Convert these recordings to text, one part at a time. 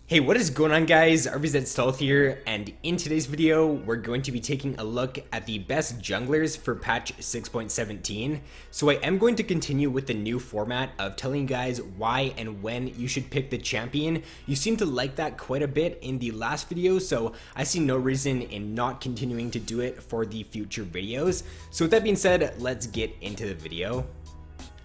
Hey, what is going on guys? RvzStealth here, and in today's video, we're going to be taking a look at the best junglers for patch 6.17. So I am going to continue with the new format of telling you guys why and when you should pick the champion. You seem to like that quite a bit in the last video, so I see no reason in not continuing to do it for the future videos. So with that being said, let's get into the video.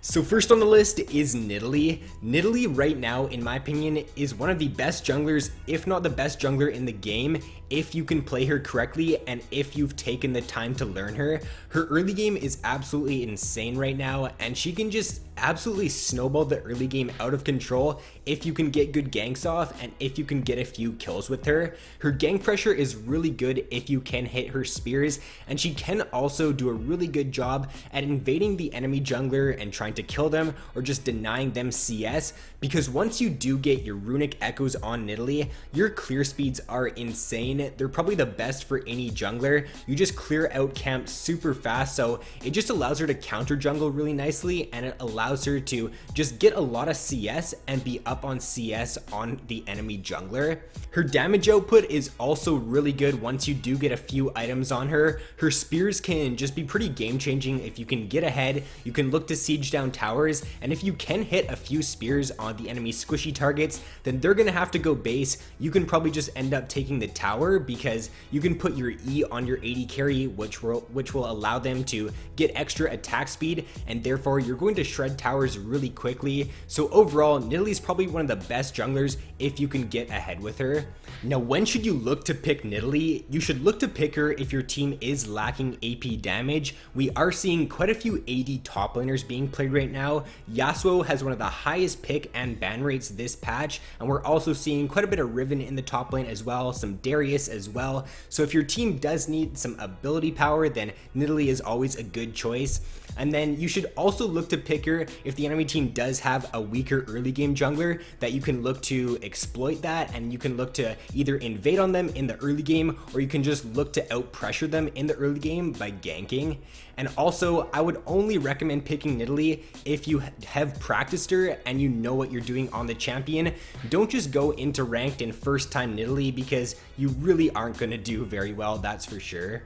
So first on the list is Nidalee. Nidalee right now, in my opinion, is one of the best junglers, if not the best jungler in the game, if you can play her correctly and if you've taken the time to learn her. Her early game is absolutely insane right now, and she can just absolutely snowball the early game out of control if you can get good ganks off and if you can get a few kills with her. Her gank pressure is really good if you can hit her spears, and she can also do a really good job at invading the enemy jungler and trying to kill them or just denying them CS, because once you do get your runic echoes on Nidalee, your clear speeds are insane. They're probably the best for any jungler. You just clear out camp super fast, so it just allows her to counter jungle really nicely, and it allows her to just get a lot of CS and be up on CS on the enemy jungler. Her damage output is also really good once you do get a few items on her. Her spears can just be pretty game changing. If you can get ahead, you can look to siege down towers, and if you can hit a few spears on the enemy squishy targets, then they're gonna have to go base. You can probably just end up taking the tower because you can put your E on your AD carry, which will allow them to get extra attack speed, and therefore you're going to shred towers really quickly. So overall, Nidalee is probably one of the best junglers if you can get ahead with her. Now, when should you look to pick Nidalee? You should look to pick her if your team is lacking AP damage. We are seeing quite a few AD top laners being played right now. Yasuo has one of the highest pick and ban rates this patch, and we're also seeing quite a bit of Riven in the top lane as well, some Darius as well. So if your team does need some ability power, then Nidalee is always a good choice. And then you should also look to pick her if the enemy team does have a weaker early game jungler, that you can look to exploit that, and you can look to either invade on them in the early game, or you can just look to out pressure them in the early game by ganking. And also, I would only recommend picking Nidalee if you have practiced her and you know what you're doing on the champion. Don't just go into ranked and first time Nidalee, because you really aren't going to do very well, that's for sure.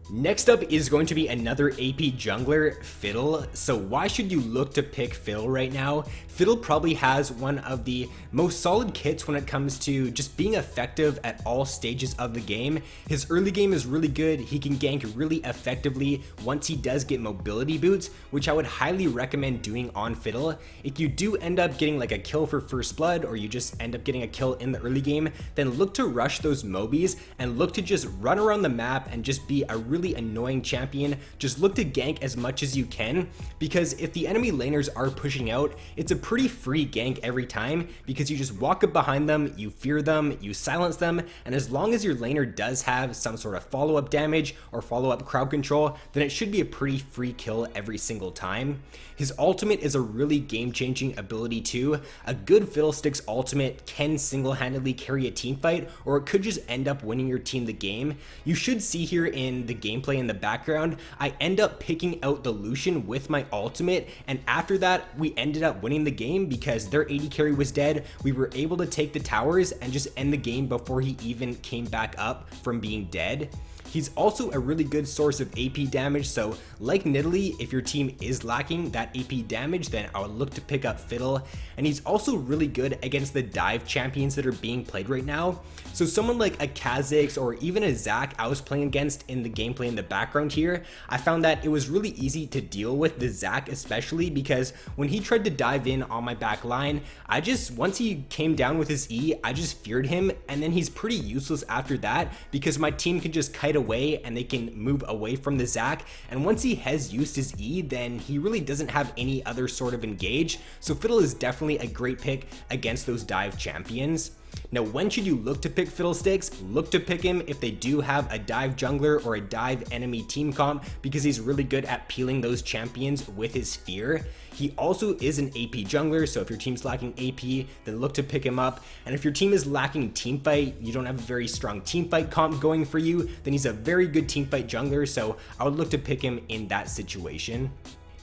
Next up is going to be another AP jungler, Fiddle. So why should you look to pick Fiddle right now? Fiddle probably has one of the most solid kits when it comes to just being effective at all stages of the game. His early game is really good. He can gank really effectively once he does get mobility boots, which I would highly recommend doing on Fiddle. If you do end up getting like a kill for first blood, or you just end up getting a kill in the early game, then look to rush those mobies and look to just run around the map and just be a really annoying champion. Just look to gank as much as you can, because if the enemy laners are pushing out, it's a pretty free gank every time, because you just walk up behind them, you fear them, you silence them, and as long as your laner does have some sort of follow-up damage or follow-up crowd control, then it should be a pretty free kill every single time. His ultimate is a really game-changing ability too. A good Fiddlesticks ultimate can single-handedly carry a team fight, or it could just end up winning your team the game. You should see here in the gameplay in the background, I end up picking out the Lucian with my ultimate, and after that we ended up winning the game because their AD carry was dead. We were able to take the towers and just end the game before he even came back up from being dead. He's also a really good source of AP damage, so like Nidalee, if your team is lacking that AP damage, then I would look to pick up Fiddle. And he's also really good against the dive champions that are being played right now. So someone like a Kha'Zix or even a Zac I was playing against in the gameplay in the background here, I found that it was really easy to deal with the Zac, especially because when he tried to dive in on my back line, once he came down with his E, I just feared him, and then he's pretty useless after that because my team can just kite away and they can move away from the Zac, and once he has used his E, then he really doesn't have any other sort of engage. So Fiddle is definitely a great pick against those dive champions. Now, when should you look to pick Fiddlesticks? Look to pick him if they do have a dive jungler or a dive enemy team comp, because he's really good at peeling those champions with his fear. He also is an AP jungler, so if your team's lacking AP, then look to pick him up. And if your team is lacking teamfight, you don't have a very strong teamfight comp going for you, then he's a very good teamfight jungler, so I would look to pick him in that situation.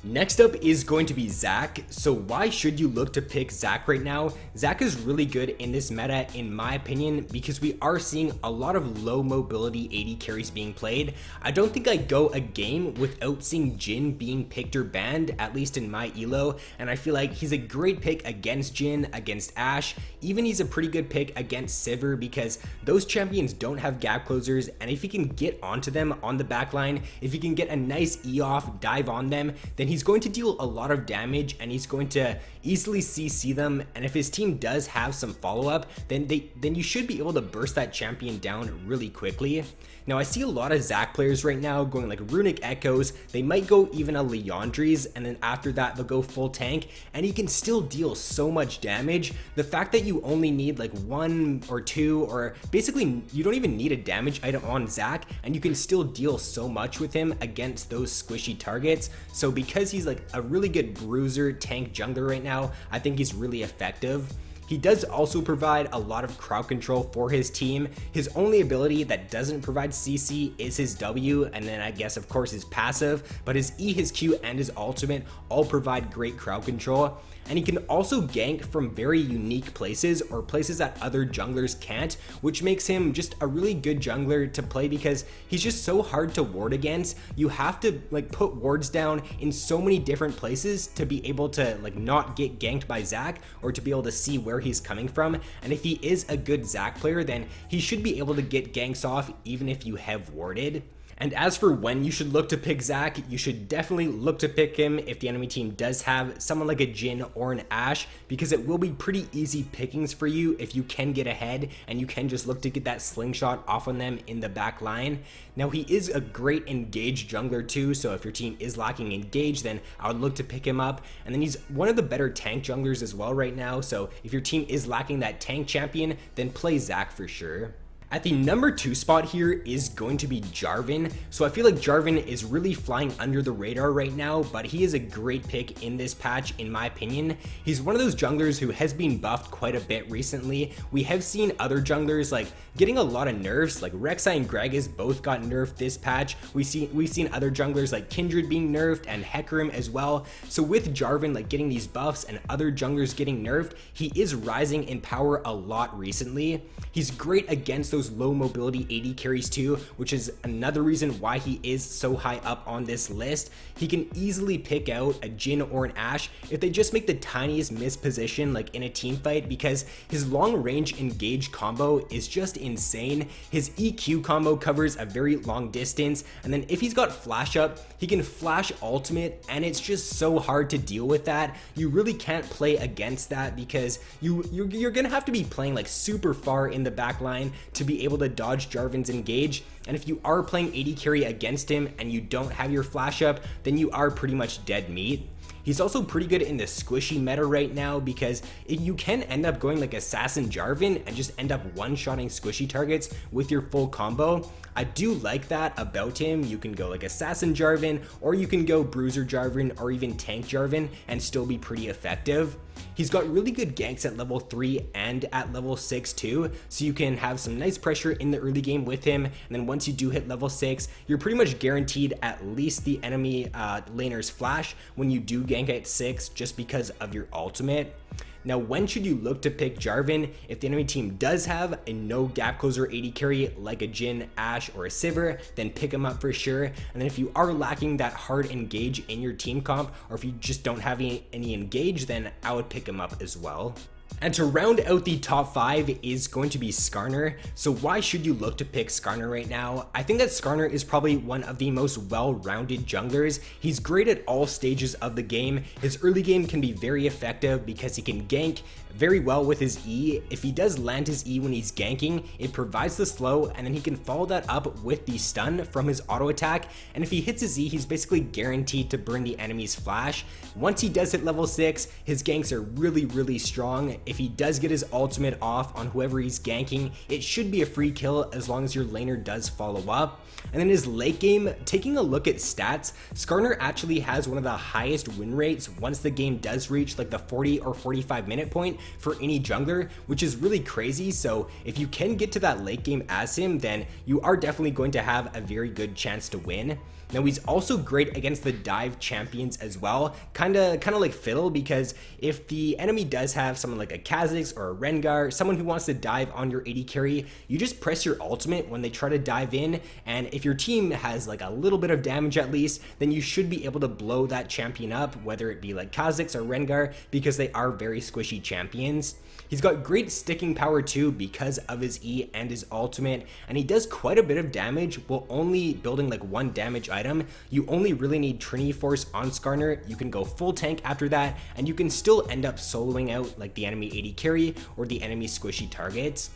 Next up is going to be Zac. So why should you look to pick Zac right now? Zac is really good in this meta in my opinion because we are seeing a lot of low mobility AD carries being played. I don't think I go a game without seeing Jhin being picked or banned, at least in my elo, and I feel like he's a great pick against Jhin, against Ashe, even he's a pretty good pick against Sivir because those champions don't have gap closers, and if he can get onto them on the backline, if he can get a nice E off, dive on them, then he's going to deal a lot of damage and he's going to easily CC them, and if his team does have some follow-up, then you should be able to burst that champion down really quickly. Now I see a lot of Zac players right now going like Runic Echoes, they might go even a Leandries, and then after that they'll go full tank, and he can still deal so much damage. The fact that you only need like 1 or 2, or basically you don't even need a damage item on Zac, and you can still deal so much with him against those squishy targets. So because he's like a really good bruiser tank jungler right now, I think he's really effective. He does also provide a lot of crowd control for his team. His only ability that doesn't provide CC is his W, and then I guess of course his passive, but his E, his Q, and his ultimate all provide great crowd control. And he can also gank from very unique places, or places that other junglers can't, which makes him just a really good jungler to play because he's just so hard to ward against. You have to like put wards down in so many different places to be able to like not get ganked by Zac, or to be able to see where he's coming from. And if he is a good Zac player, then he should be able to get ganks off even if you have warded. And as for when you should look to pick Zac, you should definitely look to pick him if the enemy team does have someone like a Jhin or an Ashe, because it will be pretty easy pickings for you if you can get ahead and you can just look to get that slingshot off on them in the back line. Now he is a great engage jungler too, so if your team is lacking engage, then I would look to pick him up. And then he's one of the better tank junglers as well right now, so if your team is lacking that tank champion, then play Zac for sure. At the number 2 spot here is going to be Jarvan. So I feel like Jarvan is really flying under the radar right now, but he is a great pick in this patch in my opinion. He's one of those junglers who has been buffed quite a bit recently. We have seen other junglers like getting a lot of nerfs, like Rek'Sai and Gragas both got nerfed this patch. We've seen other junglers like Kindred being nerfed and Hecarim as well. So with Jarvan like getting these buffs and other junglers getting nerfed, he is rising in power a lot recently. He's great against those low mobility AD carries too, which is another reason why he is so high up on this list. He can easily pick out a Jhin or an Ashe if they just make the tiniest misposition like in a team fight, because his long range engage combo is just insane. His EQ combo covers a very long distance, and then if he's got flash up, he can flash ultimate, and it's just so hard to deal with that. You really can't play against that because you're gonna have to be playing like super far in the back line to be able to dodge Jarvan's engage. And if you are playing AD carry against him and you don't have your flash up, then you are pretty much dead meat. He's also pretty good in the squishy meta right now because you can end up going like Assassin Jarvan and just end up one-shotting squishy targets with your full combo. I do like that about him. You can go like Assassin Jarvan, or you can go Bruiser Jarvan, or even Tank Jarvan and still be pretty effective. He's got really good ganks at level 3 and at level 6 too, so you can have some nice pressure in the early game with him, and then once you do hit level 6, you're pretty much guaranteed at least the enemy laner's flash when you do gank at 6 just because of your ultimate. Now, when should you look to pick Jarvan? If the enemy team does have a no gap closer AD carry like a Jhin, Ashe, or a Sivir, then pick him up for sure. And then if you are lacking that hard engage in your team comp, or if you just don't have any engage, then I would pick him up as well. And to round out the top 5 is going to be Skarner. So why should you look to pick Skarner right now? I think that Skarner is probably one of the most well-rounded junglers. He's great at all stages of the game. His early game can be very effective because he can gank very well with his E. If he does land his E when he's ganking, it provides the slow, and then he can follow that up with the stun from his auto attack. And if he hits his E, he's basically guaranteed to burn the enemy's flash. Once he does hit level 6, his ganks are really strong. if he does get his ultimate off on whoever he's ganking, it should be a free kill as long as your laner does follow up. And then his late game, taking a look at stats, Skarner actually has one of the highest win rates once the game does reach like the 40 or 45 minute point for any jungler, which is really crazy. So if you can get to that late game as him, then you are definitely going to have a very good chance to win. Now he's also great against the dive champions as well, kind of like Fiddle, because if the enemy does have someone like a Kha'Zix or a Rengar, someone who wants to dive on your AD carry, you just press your ultimate when they try to dive in, and if your team has like a little bit of damage at least, then you should be able to blow that champion up, whether it be like Kha'Zix or Rengar, because they are very squishy champions. He's got great sticking power too because of his E and his ultimate, and he does quite a bit of damage while only building like one damage item. You only really need Trinity Force on Skarner, you can go full tank after that, and you can still end up soloing out like the enemy AD carry or the enemy squishy targets.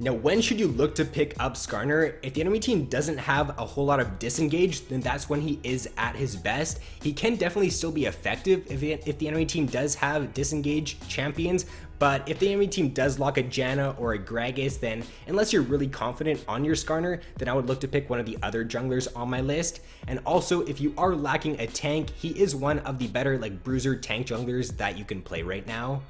Now, when should you look to pick up Skarner? If the enemy team doesn't have a whole lot of disengage, then that's when he is at his best. He can definitely still be effective if the enemy team does have disengage champions, but if the enemy team does lock a Janna or a Gragas, then unless you're really confident on your Skarner, then I would look to pick one of the other junglers on my list. And also, if you are lacking a tank, he is one of the better like bruiser tank junglers that you can play right now.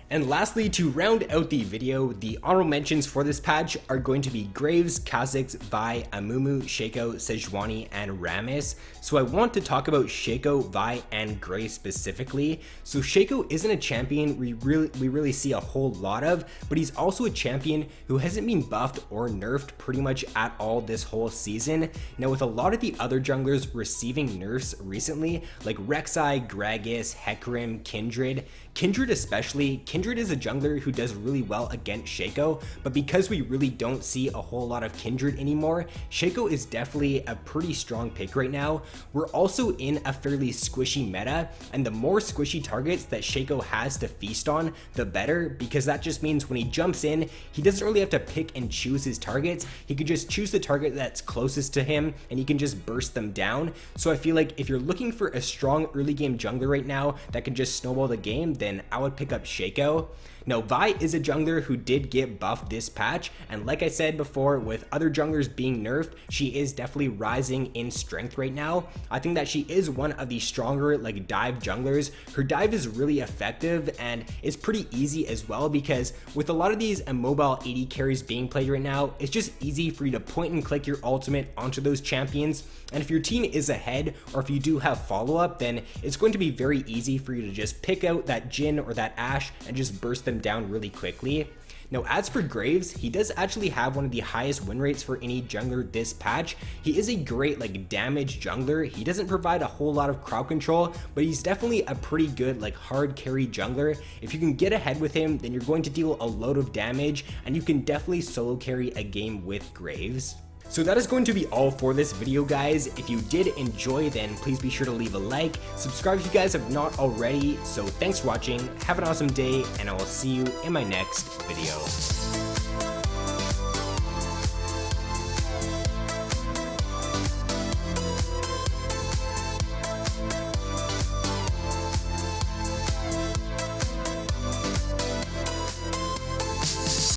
And lastly, to round out the video, the honorable mentions for this patch are going to be Graves, Kha'Zix, Vi, Amumu, Shaco, Sejuani, and Rammus. So I want to talk about Shaco, Vi, and Graves specifically. So Shaco isn't a champion we really see a whole lot of, but he's also a champion who hasn't been buffed or nerfed pretty much at all this whole season. Now with a lot of the other junglers receiving nerfs recently, like Rek'Sai, Gragas, Hecarim, Kindred especially, Kindred is a jungler who does really well against Shaco, but because we really don't see a whole lot of Kindred anymore, Shaco is definitely a pretty strong pick right now. We're also in a fairly squishy meta, and the more squishy targets that Shaco has to feast on, the better, because that just means when he jumps in, he doesn't really have to pick and choose his targets. He could just choose the target that's closest to him, and he can just burst them down. So I feel like if you're looking for a strong early game jungler right now that can just snowball the game, then I would pick up Shaco. Now Vi is a jungler who did get buffed this patch, and like I said before, with other junglers being nerfed, she is definitely rising in strength right now. I think that she is one of the stronger like dive junglers. Her dive is really effective and it's pretty easy as well, because with a lot of these immobile AD carries being played right now, it's just easy for you to point and click your ultimate onto those champions, and if your team is ahead or if you do have follow-up, then it's going to be very easy for you to just pick out that Jhin or that Ashe and just burst them down really quickly. Now as for Graves, he does actually have one of the highest win rates for any jungler this patch. He is a great like damage jungler. He doesn't provide a whole lot of crowd control, but he's definitely a pretty good like hard carry jungler. If you can get ahead with him, then you're going to deal a load of damage, and you can definitely solo carry a game with Graves. So that is going to be all for this video, guys. If you did enjoy, then please be sure to leave a like, subscribe if you guys have not already. So thanks for watching, have an awesome day, and I will see you in my next video.